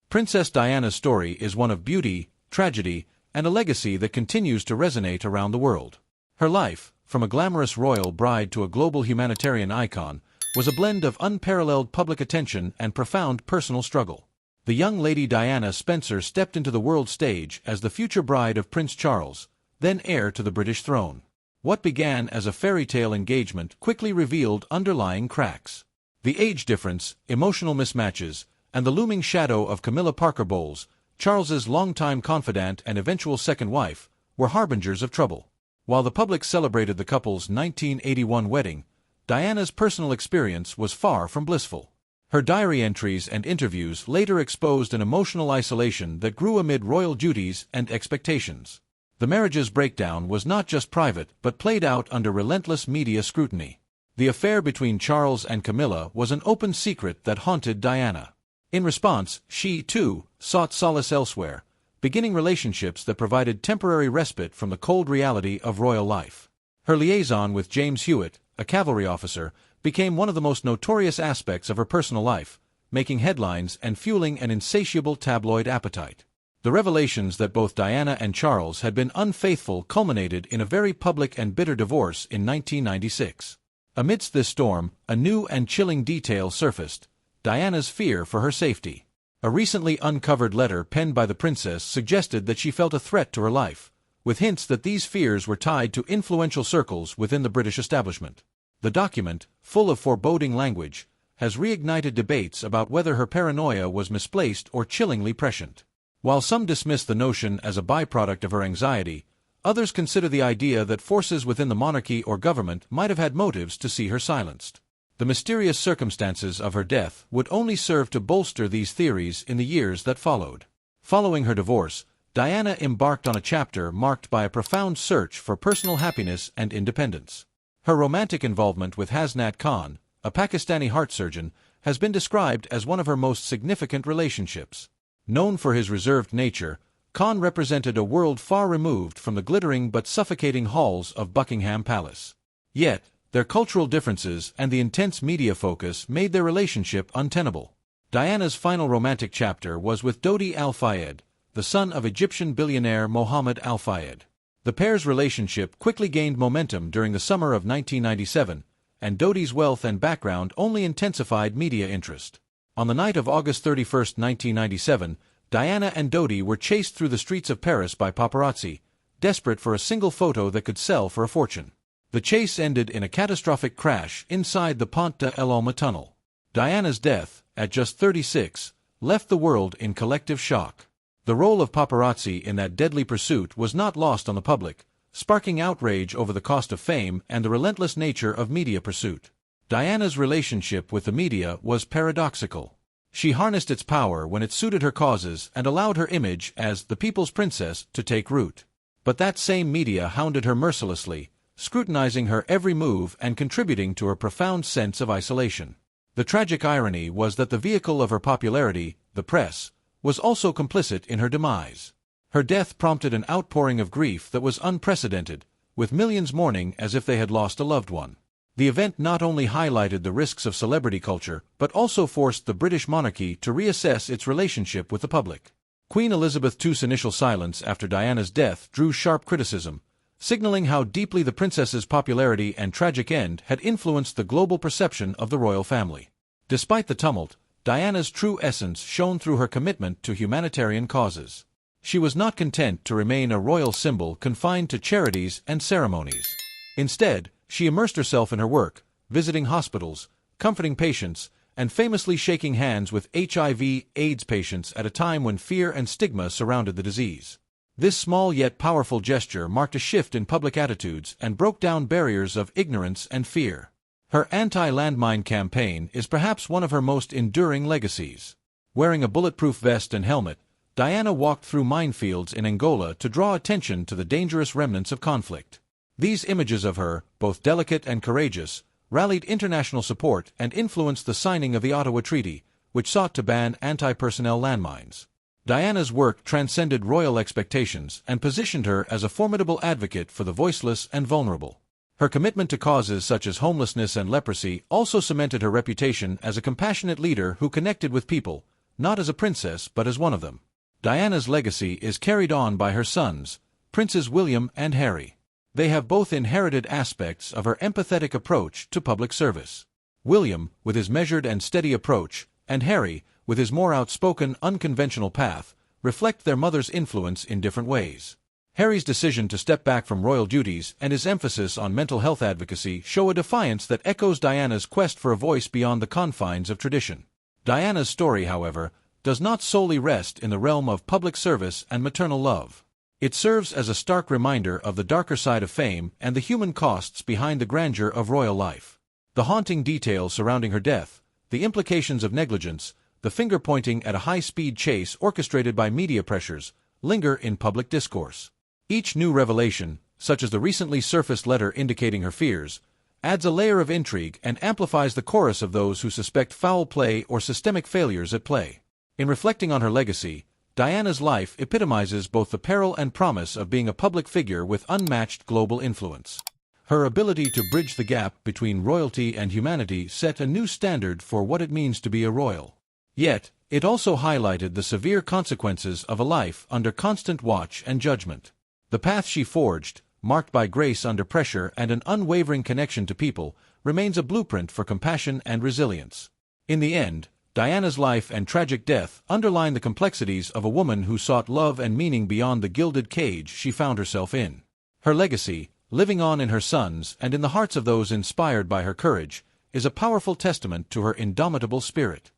Princess Diana's story is one of beauty, tragedy, and a legacy that continues to resonate around the world. Her life, from a glamorous royal bride to a global humanitarian icon, was a blend of unparalleled public attention and profound personal struggle. The young Lady Diana Spencer stepped into the world stage as the future bride of Prince Charles, then heir to the British throne. What began as a fairy tale engagement quickly revealed underlying cracks. The age difference, emotional mismatches, and the looming shadow of Camilla Parker Bowles, Charles's longtime confidant and eventual second wife, were harbingers of trouble. While the public celebrated the couple's 1981 wedding, Diana's personal experience was far from blissful. Her diary entries and interviews later exposed an emotional isolation that grew amid royal duties and expectations. The marriage's breakdown was not just private but played out under relentless media scrutiny. The affair between Charles and Camilla was an open secret that haunted Diana. In response, she, too, sought solace elsewhere, beginning relationships that provided temporary respite from the cold reality of royal life. Her liaison with James Hewitt, a cavalry officer, became one of the most notorious aspects of her personal life, making headlines and fueling an insatiable tabloid appetite. The revelations that both Diana and Charles had been unfaithful culminated in a very public and bitter divorce in 1996. Amidst this storm, a new and chilling detail surfaced: Diana's fear for her safety. A recently uncovered letter penned by the princess suggested that she felt a threat to her life, with hints that these fears were tied to influential circles within the British establishment. The document, full of foreboding language, has reignited debates about whether her paranoia was misplaced or chillingly prescient. While some dismiss the notion as a byproduct of her anxiety, others consider the idea that forces within the monarchy or government might have had motives to see her silenced. The mysterious circumstances of her death would only serve to bolster these theories in the years that followed. Following her divorce, Diana embarked on a chapter marked by a profound search for personal happiness and independence. Her romantic involvement with Hasnat Khan, a Pakistani heart surgeon, has been described as one of her most significant relationships. Known for his reserved nature, Khan represented a world far removed from the glittering but suffocating halls of Buckingham Palace. Yet, their cultural differences and the intense media focus made their relationship untenable. Diana's final romantic chapter was with Dodi Al-Fayed, the son of Egyptian billionaire Mohammed Al-Fayed. The pair's relationship quickly gained momentum during the summer of 1997, and Dodi's wealth and background only intensified media interest. On the night of August 31, 1997, Diana and Dodi were chased through the streets of Paris by paparazzi, desperate for a single photo that could sell for a fortune. The chase ended in a catastrophic crash inside the Pont de l'Alma tunnel. Diana's death, at just 36, left the world in collective shock. The role of paparazzi in that deadly pursuit was not lost on the public, sparking outrage over the cost of fame and the relentless nature of media pursuit. Diana's relationship with the media was paradoxical. She harnessed its power when it suited her causes and allowed her image as the people's princess to take root. But that same media hounded her mercilessly, scrutinizing her every move and contributing to her profound sense of isolation. The tragic irony was that the vehicle of her popularity, the press, was also complicit in her demise. Her death prompted an outpouring of grief that was unprecedented, with millions mourning as if they had lost a loved one. The event not only highlighted the risks of celebrity culture, but also forced the British monarchy to reassess its relationship with the public. Queen Elizabeth II's initial silence after Diana's death drew sharp criticism, signaling how deeply the princess's popularity and tragic end had influenced the global perception of the royal family. Despite the tumult, Diana's true essence shone through her commitment to humanitarian causes. She was not content to remain a royal symbol confined to charities and ceremonies. Instead, she immersed herself in her work, visiting hospitals, comforting patients, and famously shaking hands with HIV/AIDS patients at a time when fear and stigma surrounded the disease. This small yet powerful gesture marked a shift in public attitudes and broke down barriers of ignorance and fear. Her anti-landmine campaign is perhaps one of her most enduring legacies. Wearing a bulletproof vest and helmet, Diana walked through minefields in Angola to draw attention to the dangerous remnants of conflict. These images of her, both delicate and courageous, rallied international support and influenced the signing of the Ottawa Treaty, which sought to ban anti-personnel landmines. Diana's work transcended royal expectations and positioned her as a formidable advocate for the voiceless and vulnerable. Her commitment to causes such as homelessness and leprosy also cemented her reputation as a compassionate leader who connected with people, not as a princess but as one of them. Diana's legacy is carried on by her sons, Princes William and Harry. They have both inherited aspects of her empathetic approach to public service. William, with his measured and steady approach, and Harry, with his more outspoken, unconventional path, reflect their mother's influence in different ways. Harry's decision to step back from royal duties and his emphasis on mental health advocacy show a defiance that echoes Diana's quest for a voice beyond the confines of tradition. Diana's story, however, does not solely rest in the realm of public service and maternal love. It serves as a stark reminder of the darker side of fame and the human costs behind the grandeur of royal life. The haunting details surrounding her death, the implications of negligence, the finger-pointing at a high-speed chase orchestrated by media pressures, linger in public discourse. Each new revelation, such as the recently surfaced letter indicating her fears, adds a layer of intrigue and amplifies the chorus of those who suspect foul play or systemic failures at play. In reflecting on her legacy, Diana's life epitomizes both the peril and promise of being a public figure with unmatched global influence. Her ability to bridge the gap between royalty and humanity set a new standard for what it means to be a royal. Yet, it also highlighted the severe consequences of a life under constant watch and judgment. The path she forged, marked by grace under pressure and an unwavering connection to people, remains a blueprint for compassion and resilience. In the end, Diana's life and tragic death underline the complexities of a woman who sought love and meaning beyond the gilded cage she found herself in. Her legacy, living on in her sons and in the hearts of those inspired by her courage, is a powerful testament to her indomitable spirit.